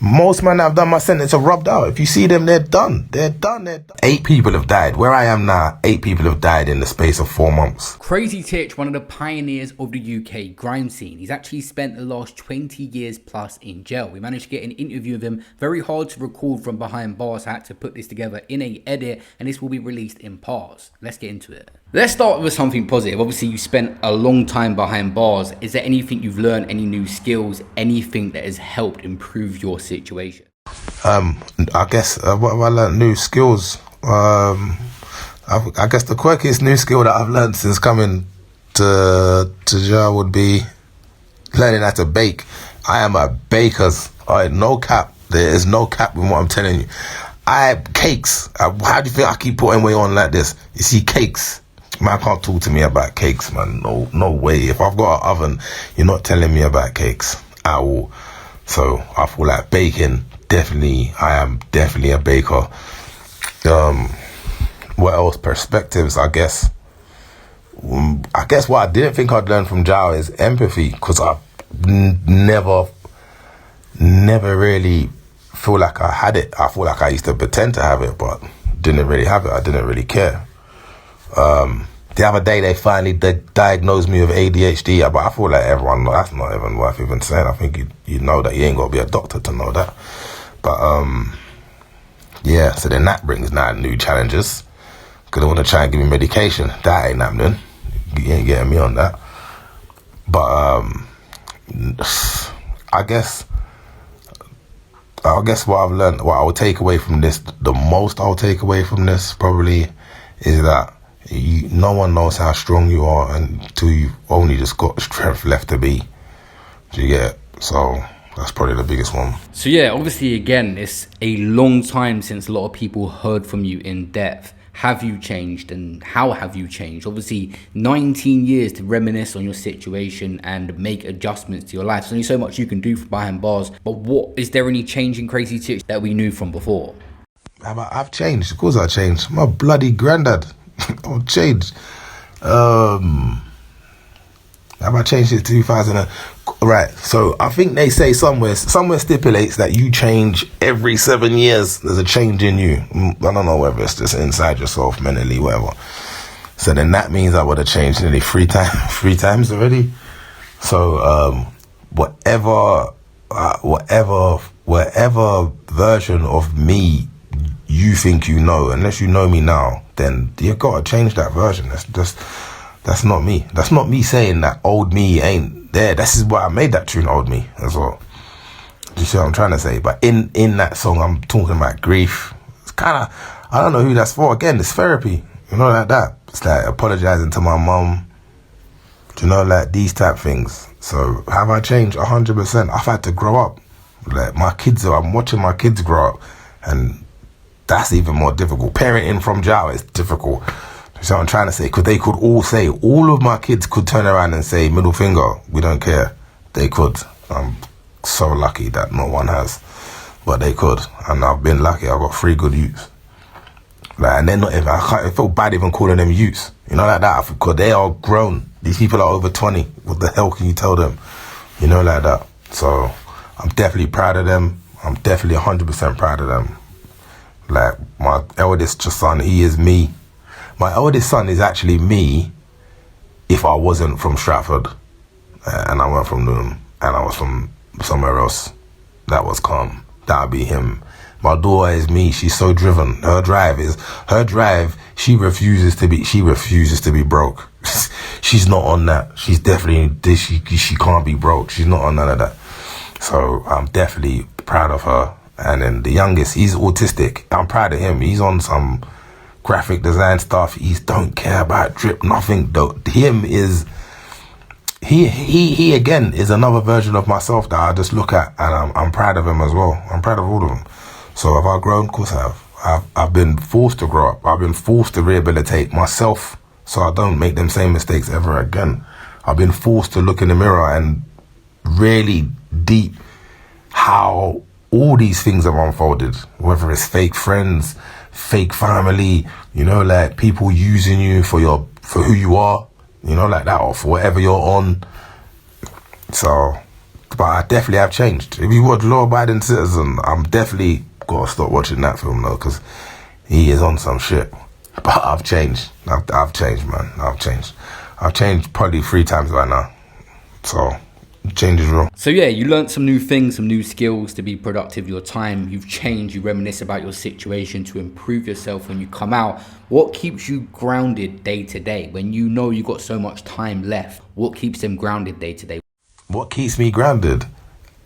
Most men that have done my sentence are rubbed out. If you see them, they're done. They're done. 8 people have died. Where I am now, 8 people have died in the space of 4 months. Crazy Titch, one of the pioneers of the UK grime scene. He's actually spent the last 20 years plus in jail. We managed to get an interview with him. Very hard to record from behind bars. I had to put this together in a edit, and this will be released in parts. Let's get into it. Let's start with something positive. Obviously, you spent a long time behind bars. Is there anything you've learned, any new skills, anything that has helped improve your situation? I guess what have I learned? New skills. I guess the quirkiest new skill that I've learned since coming to jail would be learning how to bake. I am a baker. No cap. There is no cap in what I'm telling you. Cakes. How do you think I keep putting weight on like this? You see, cakes. Man can't talk to me about cakes, man. No way. If I've got an oven, you're not telling me about cakes at all. So I feel like baking, I am definitely a baker. What else? Perspectives, I guess. I guess what I didn't think I'd learn from jail is empathy, because I never really feel like I had it. I feel like I used to pretend to have it, but didn't really have it. I didn't really care. The other day they finally diagnosed me with ADHD, but I feel like everyone knows that's not even worth even saying. I think you know that. You ain't got to be a doctor to know that. But yeah, so then that brings now new challenges, because they want to try and give me medication. That ain't happening. You ain't getting me on that. But I guess what I've learned, what I'll take away from this, the most I'll take away from this probably is that no one knows how strong you are until you've only just got strength left to be. Do you get it? So that's probably the biggest one. So yeah, obviously again, it's a long time since a lot of people heard from you in depth. Have you changed, and how have you changed? Obviously 19 years to reminisce on your situation and make adjustments to your life. There's only so much you can do from behind bars, but is there any change in Crazy Titch that we knew from before? I've changed. Of course I changed. I'm a bloody granddad. I've changed. Have I changed it to 2000? Right. So I think they say somewhere stipulates that you change every 7 years. There's a change in you. I don't know whether it's just inside yourself, mentally, whatever. So then that means I would have changed nearly 3 times already. So whatever version of me you think you know, unless you know me now, then you gotta change that version. That's not me. That's not me saying that old me ain't there. This is why I made that tune, Old Me, as well. Do you see what I'm trying to say? But in that song, I'm talking about grief. It's kind of, I don't know who that's for. Again, it's therapy. You know, like that. It's like apologizing to my mum. Do you know, like these type things. So have I changed? 100%. I've had to grow up. Like I'm watching my kids grow up, and that's even more difficult. Parenting from jail is difficult. So I'm trying to say, because they could all say, all of my kids could turn around and say, middle finger, we don't care. They could. I'm so lucky that no one has. But they could. And I've been lucky. I've got 3 good youths. Like, and they're not even, I feel bad even calling them youths. You know, like that. Because they are grown. These people are over 20. What the hell can you tell them? You know, like that. So I'm definitely proud of them. I'm definitely 100% proud of them. Like, my eldest son, he is me. My eldest son is actually me if I wasn't from Stratford and I went from Newham and I was from somewhere else that was calm. That would be him. My daughter is me. She's so driven. Her drive, she refuses to be broke. She's not on that. She's definitely, she can't be broke. She's not on none of that. So I'm definitely proud of her. And then the youngest, he's autistic. I'm proud of him. He's on some graphic design stuff. He don't care about drip, nothing. Though him is he again is another version of myself that I just look at, and I'm proud of him as well. I'm proud of all of them. So have I grown? Of course I have. I've been forced to grow up. I've been forced to rehabilitate myself so I don't make them same mistakes ever again. I've been forced to look in the mirror and really deep how all these things have unfolded, whether it's fake friends, fake family, you know, like people using you for who you are, you know, like that, or for whatever you're on. So But I definitely have changed. If you watch Law Abiding Citizen, I'm definitely gotta stop watching that film though, because he is on some shit. But I've changed. I've changed, man. I've changed. I've changed probably 3 times by now. So change is real. So yeah, you learned some new things, some new skills to be productive with your time. You've changed, you reminisce about your situation to improve yourself when you come out. What keeps you grounded day to day when you know you got so much time left? What keeps them grounded day to day? What keeps me grounded?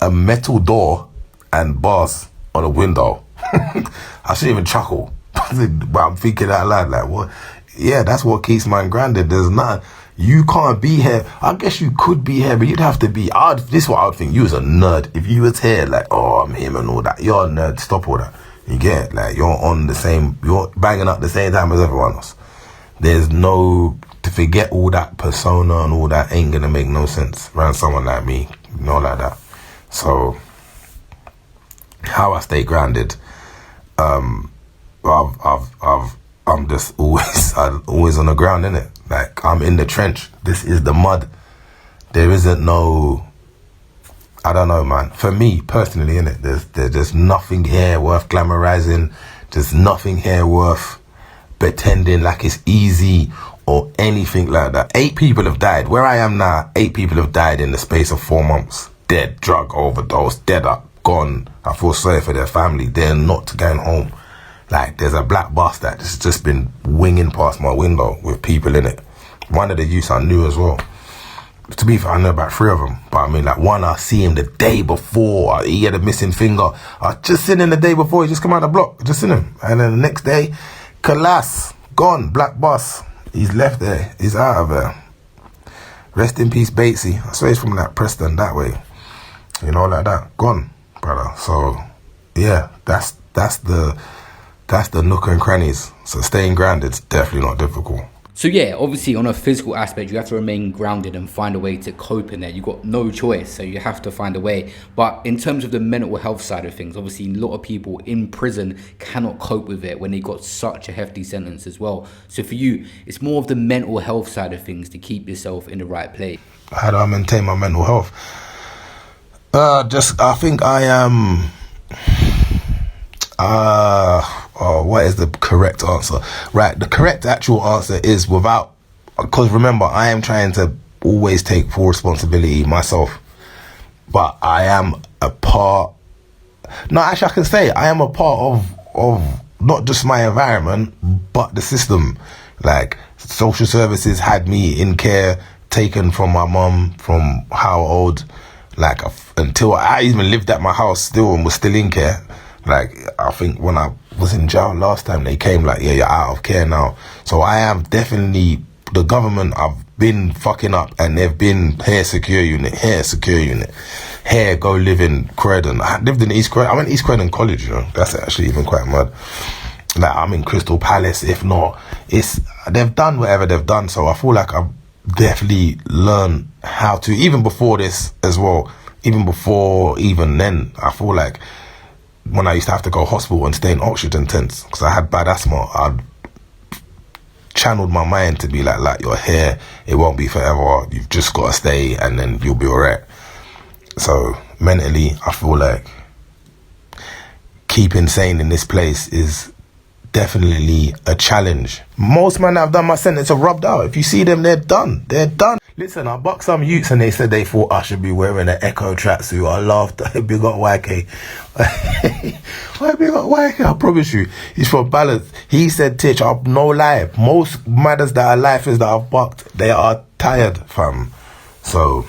A metal door and bars on a window. I shouldn't even chuckle, but I'm thinking out loud like, what? Yeah, that's what keeps man grounded. There's nothing. You can't be here. I guess you could be here, but you'd have to be. This is what I would think. You was a nerd. If you was here, like, oh, I'm him and all that. You're a nerd. Stop all that. You get it? Like, you're banging up the same time as everyone else. There's no, to forget all that persona and all that ain't gonna make no sense around someone like me. Like that. So, how I stay grounded, I'm just I'm always on the ground, innit? Like, I'm in the trench. This is the mud. There isn't no, I don't know, man. For me, personally, innit? There's just nothing here worth glamorizing. There's nothing here worth pretending like it's easy or anything like that. 8 people have died. Where I am now, 8 people have died in the space of 4 months. Dead, drug overdose, dead up, gone. I feel sorry for their family. They're not going home. Like, there's a black bus that's just been winging past my window with people in it. One of the youths I knew as well. To be fair, I know about 3 of them. But I mean, like, one, I see him the day before. He had a missing finger. I just seen him the day before. He just come out of the block. Just seen him. And then the next day, Kalas, gone, black bus. He's left there. He's out of there. Rest in peace, Batesy. I swear he's from like Preston, that way. Like that. Gone, brother. So, yeah, that's the nook and crannies. So staying grounded is definitely not difficult. So yeah, obviously on a physical aspect, you have to remain grounded and find a way to cope in there. You've got no choice, so you have to find a way. But in terms of the mental health side of things, obviously a lot of people in prison cannot cope with it when they got such a hefty sentence as well. So for you, it's more of the mental health side of things to keep yourself in the right place. How do I maintain my mental health? I think I am... what is the correct answer? Right, the correct actual answer is because remember, I am trying to always take full responsibility myself. But I am a part... No, actually I can say I am a part of not just my environment, but the system. Like, social services had me in care, taken from my mum from how old? Like, until I even lived at my house still and was still in care. Like, I think when I was in jail last time, they came like, yeah, you're out of care now. So I am definitely, the government, I've been fucking up, and they've been here secure unit, here go live in Croydon. I lived in East Croydon. I went to East Croydon College, That's actually even quite mad. Like, I'm in Crystal Palace. If not, they've done whatever they've done. So I feel like I've definitely learned how to, even before this as well, even then, I feel like when I used to have to go hospital and stay in oxygen tents because I had bad asthma, I'd channeled my mind to be like, you're here, it won't be forever, you've just got to stay and then you'll be alright. So mentally, I feel like keeping sane in this place is definitely a challenge. Most men that have done my sentence are rubbed out. If you see them, they're done. Listen, I bucked some youths and they said they thought I should be wearing an Echo tracksuit. I laughed. Big up YK. Why big up YK? I promise you, he's from Balance. He said, Titch, no lie, most matters that are lifers that I've bucked, they are tired, fam. So,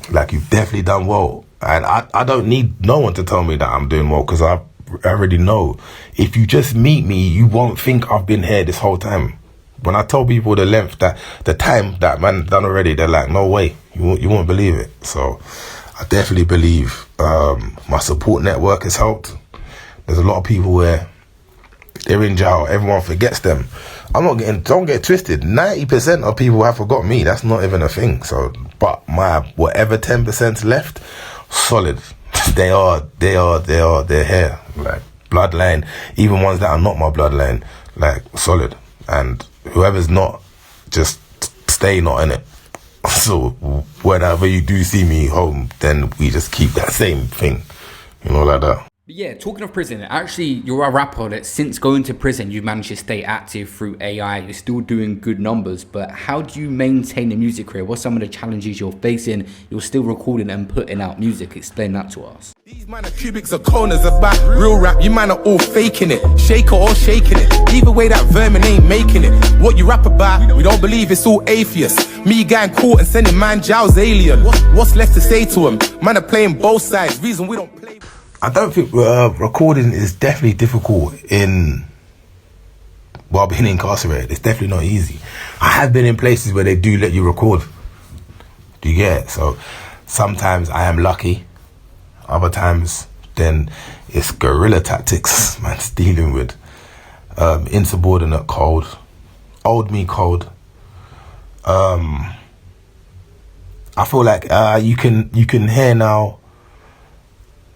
like, you've definitely done well. And I don't need no one to tell me that I'm doing well, because I already know. If you just meet me, you won't think I've been here this whole time. When I tell people the time that man done already, they're like, no way, you won't believe it. So I definitely believe my support network has helped. There's a lot of people where they're in jail, everyone forgets them. Don't get it twisted, 90% of people have forgot me. That's not even a thing. So, but my whatever 10%'s left, solid. They're here. Like, bloodline, even ones that are not my bloodline, like, solid. And whoever's not, just stay not in it. So whenever you do see me home, then we just keep that same thing, like that. But yeah, talking of prison, actually, you're a rapper that since going to prison, you managed to stay active through AI. You're still doing good numbers, but how do you maintain a music career? What's some of the challenges you're facing? You're still recording and putting out music. Explain that to us. These man are cubics of corners about real rap. You man are all faking it, shake or shaking it. Either way, that vermin ain't making it. What you rap about, we don't believe it's all atheists. Me getting caught and sending man Jow's alien. What's left to say to him? Man are playing both sides. Reason we don't play. I don't think recording is definitely difficult while being incarcerated. It's definitely not easy. I have been in places where they do let you record. Do you get it? So sometimes I am lucky. Other times, then it's guerrilla tactics man's dealing with. Insubordinate code. Old me code. I feel like you can hear now.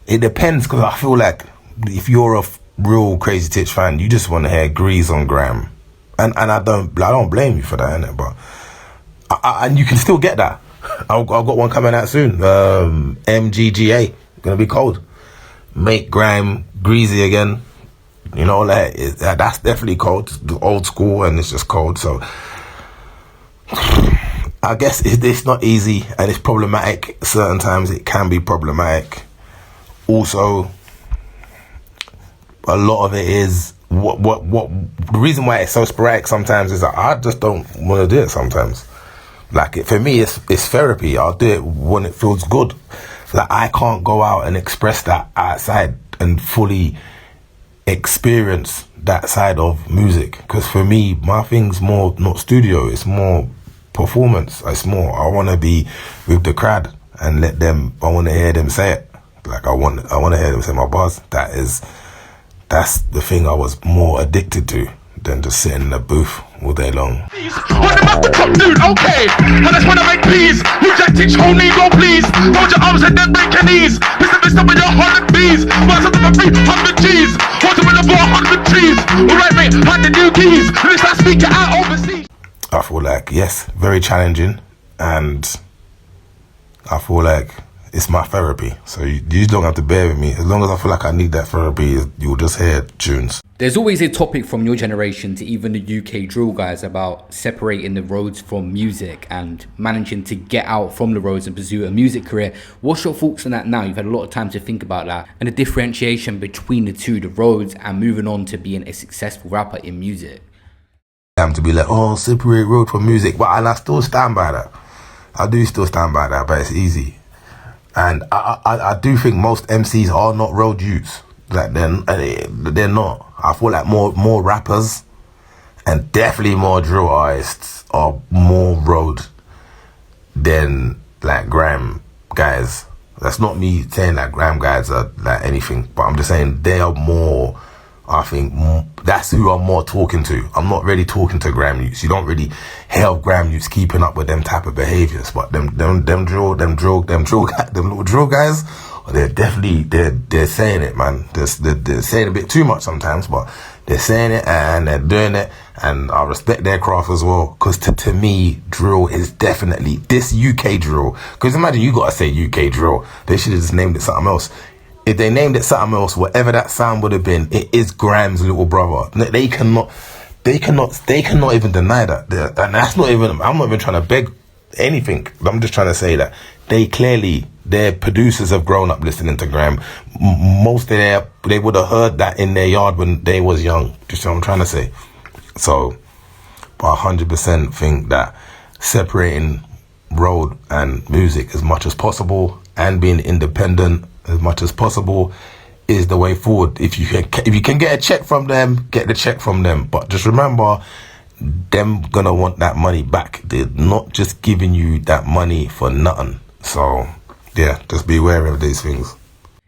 It depends, because I feel like if you're a real Crazy Titch fan, you just want to hear Grease on Gram, and I don't blame you for that, innit? But and you can still get that. I've got one coming out soon. MGGA, gonna be cold. Make grime greasy again. That's definitely cold. The old school, and it's just cold. So I guess it's not easy, and it's problematic. Certain times it can be problematic. Also, a lot of it is what the reason why it's so sporadic sometimes is that I just don't want to do it sometimes. Like, for me, it's therapy. I'll do it when it feels good. Like, I can't go out and express that outside and fully experience that side of music, because for me, my thing's more not studio, it's more performance. It's more, I want to be with the crowd and I want to hear them say it. Like, I want to hear them say my bars. That's the thing I was more addicted to than just sitting in the booth all day long. What about the top dude? Okay, I just wanna make peace. You Jack Titch, hold me, go please. Hold your arms and then break your knees. Mr. with your 100 B's. What's up with 300 G's? Water with the 400 trees. Alright, mate, had the new keys. Let's not speak it out overseas. I feel like, yes, very challenging, and I feel like it's my therapy. So you just don't have to bear with me. As long as I feel like I need that therapy, you'll just hear tunes. There's always a topic from your generation to even the UK drill guys about separating the roads from music and managing to get out from the roads and pursue a music career. What's your thoughts on that now? You've had a lot of time to think about that and the differentiation between the two, the roads and moving on to being a successful rapper in music. To be like, separate road from music, and I still stand by that. I do still stand by that, but it's easy. And I do think most MCs are not road youths. Like, they're not. I feel like more rappers and definitely more drill artists are more road than like grime guys. That's not me saying that grime guys are like anything, but I'm just saying they are more. I think that's who I'm more talking to. I'm not really talking to grime youths. You don't really hear grime youths keeping up with them type of behaviors. But them little drill guys, they're definitely they're saying it, man. They're saying a bit too much sometimes, but they're saying it and they're doing it. And I respect their craft as well, because to me, drill is definitely this UK drill. Because imagine you gotta say UK drill. They should have just named it something else. If they named it something else, whatever that sound would have been, it is Grime's little brother. They cannot even deny that. And that's not even, I'm not even trying to beg anything. I'm just trying to say that their producers have grown up listening to Grime. Most of they would have heard that in their yard when they was young. Just what I'm trying to say. So, but 100% think that separating road and music as much as possible and being independent as much as possible is the way forward. If you can get a check from them, get the check from them. But just remember, them gonna want that money back. They're not just giving you that money for nothing. So yeah, just be aware of these things.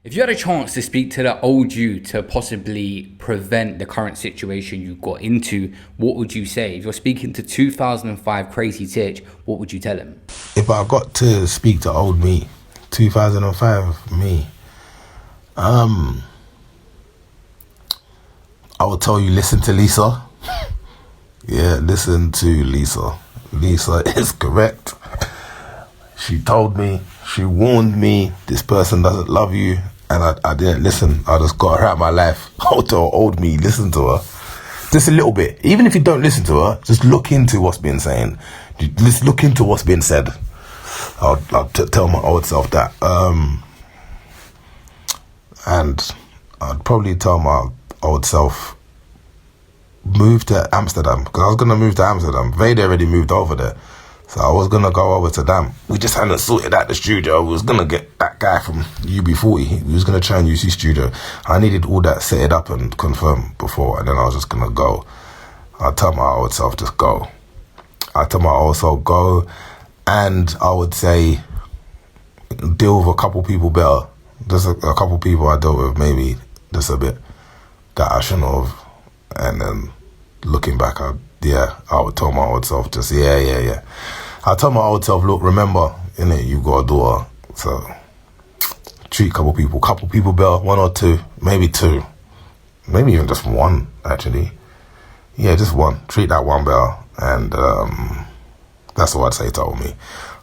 If you had a chance to speak to the old you to possibly prevent the current situation you got into, what would you say? If you're speaking to 2005 Crazy Titch, what would you tell him? If I got to speak to old me, 2005 me, I would tell you, listen to Lisa. Yeah, listen to Lisa. Lisa is correct. She told me, she warned me, this person doesn't love you, and I didn't listen. I just got her out of my life. Old me, listen to her. Just a little bit. Even if you don't listen to her, just look into what's been saying. Just look into what's been said. I'll tell my old self that. And I'd probably tell my old self, move to Amsterdam, because I was going to move to Amsterdam. Vader already moved over there, so I was going to go over to them. We just hadn't sorted out the studio. We was going to get that guy from UB40. He was going to try and use his studio. I needed all that set it up and confirmed before, and then I was just going to go. I'd tell my old self, just go. I'd tell my old self, go, and I would say, deal with a couple people better. Just a couple people I dealt with maybe just a bit that I shouldn't have. And then looking back, I would tell my old self, just, yeah. I tell my old self, look, remember, innit, you got a daughter, so treat couple people better, one or two, maybe two, maybe even just one, actually. Yeah, just one. Treat that one better. And that's what I'd say to old me.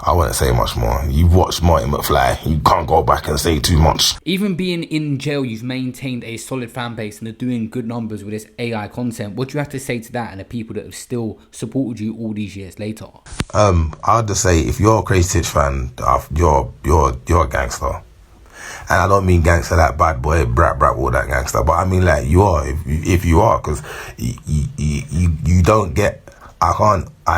I wouldn't say much more. You've watched Marty McFly. You can't go back and say too much. Even being in jail, you've maintained a solid fan base and are doing good numbers with this AI content. What do you have to say to that and the people that have still supported you all these years later? I'd just say, if you're a Crazy Titch fan, you're a gangster. And I don't mean gangster that bad boy, brat, all that gangster. But I mean like you are, if you are, because you don't get, I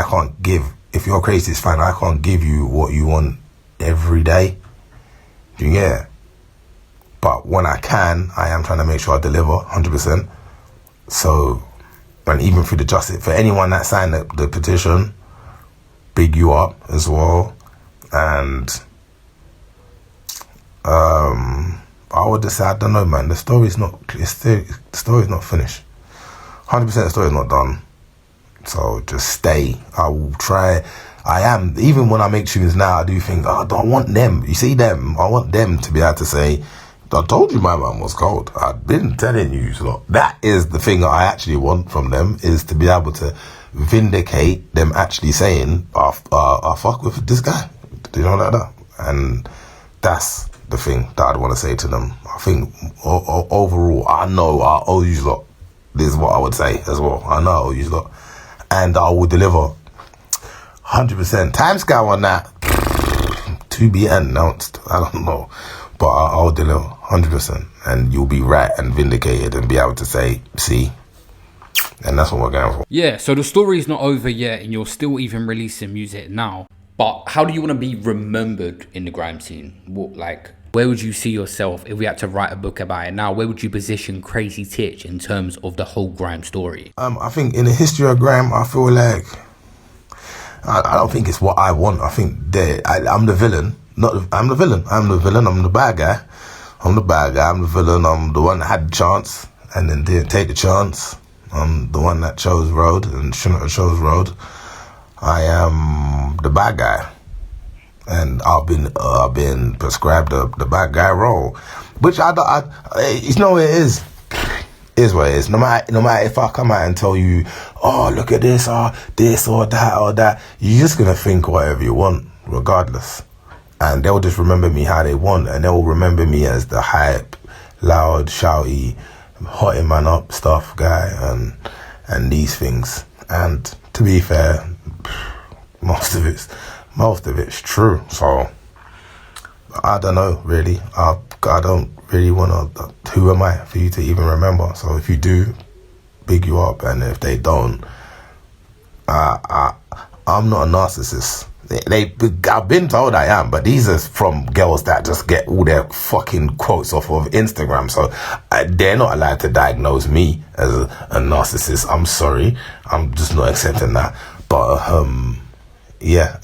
can't give. If you're a Crazy Titch fan, I can't give you what you want every day. Do you get it? But when I can, I am trying to make sure I deliver 100%. So, and even through the justice, for anyone that signed the petition, big you up as well. And I would just say, I don't know, man. The story's not finished. 100% the story's not done. So just stay. I will try. I am, even when I make tunes now, I do think, I want them. You see them? I want them to be able to say, I told you my man was cold. I've been telling you. So that is the thing that I actually want from them, is to be able to vindicate them actually saying, I fuck with this guy. Do you know, like that? And that's the thing that I'd want to say to them. I think overall, I know I owe you lot. This is what I would say as well. I know I owe you lot. And I will deliver 100%. Timescale on that, to be announced. I don't know. But I'll deliver 100%. And you'll be right and vindicated and be able to say, see. And that's what we're going for. Yeah, so the story's not over yet and you're still even releasing music now. But how do you want to be remembered in the grime scene? Where would you see yourself if we had to write a book about it now? Where would you position Crazy Titch in terms of the whole grime story? I think in the history of grime, I feel like I don't think it's what I want. I think I'm the villain. I'm the villain. I'm the bad guy. I'm the villain. I'm the one that had the chance and then didn't take the chance. I'm the one that chose road and shouldn't have chose road. I am the bad guy. And I've been prescribed the bad guy role, which it's no way it is. It is what it is. No matter if I come out and tell you, oh, look at this, or this, or that, you're just gonna think whatever you want, regardless. And they'll just remember me how they want, and they'll remember me as the hype, loud, shouty, hotting man up stuff guy, and these things. And to be fair, most of it's true. So I don't know, really. I don't really want to. Who am I for you to even remember? So if you do, big you up, and if they don't, I'm not a narcissist. I've been told I am, but these are from girls that just get all their fucking quotes off of Instagram. So they're not allowed to diagnose me as a narcissist. I'm sorry, I'm just not accepting that. But yeah.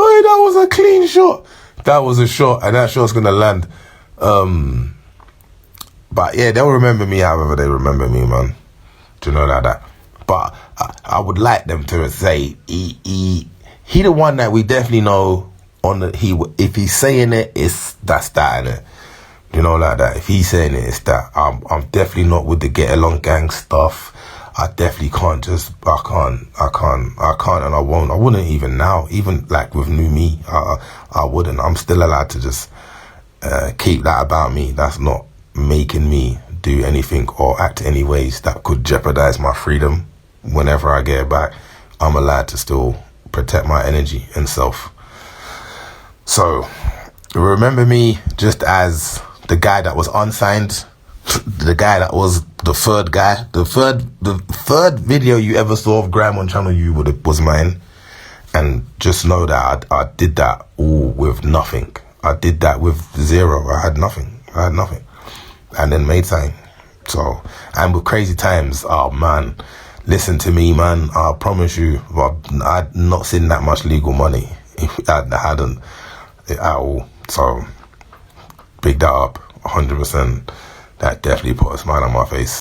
Oh, that was a clean shot. That was a shot, and that shot's gonna land. But yeah, they'll remember me however they remember me, man. Do you know, like that? But I would like them to say he the one that we definitely know if he's saying it, that's that, innit? You know, like that. If he's saying it, it's that. I'm definitely not with the get along gang stuff. I definitely can't I can't, and I won't. I wouldn't even now, even like with new me, I wouldn't. I'm still allowed to just keep that about me. That's not making me do anything or act any ways that could jeopardize my freedom. Whenever I get it back, I'm allowed to still protect my energy and self. So remember me just as the guy that was unsigned, the guy that was the third guy. The third video you ever saw of Graham on Channel U was mine. And just know that I did that all with nothing. I did that with zero. I had nothing. And then made time. So, and with Crazy Times, oh man, listen to me, man. I promise you, I'd not seen that much legal money. I hadn't at all. So, big that up, 100%. That definitely put a smile on my face.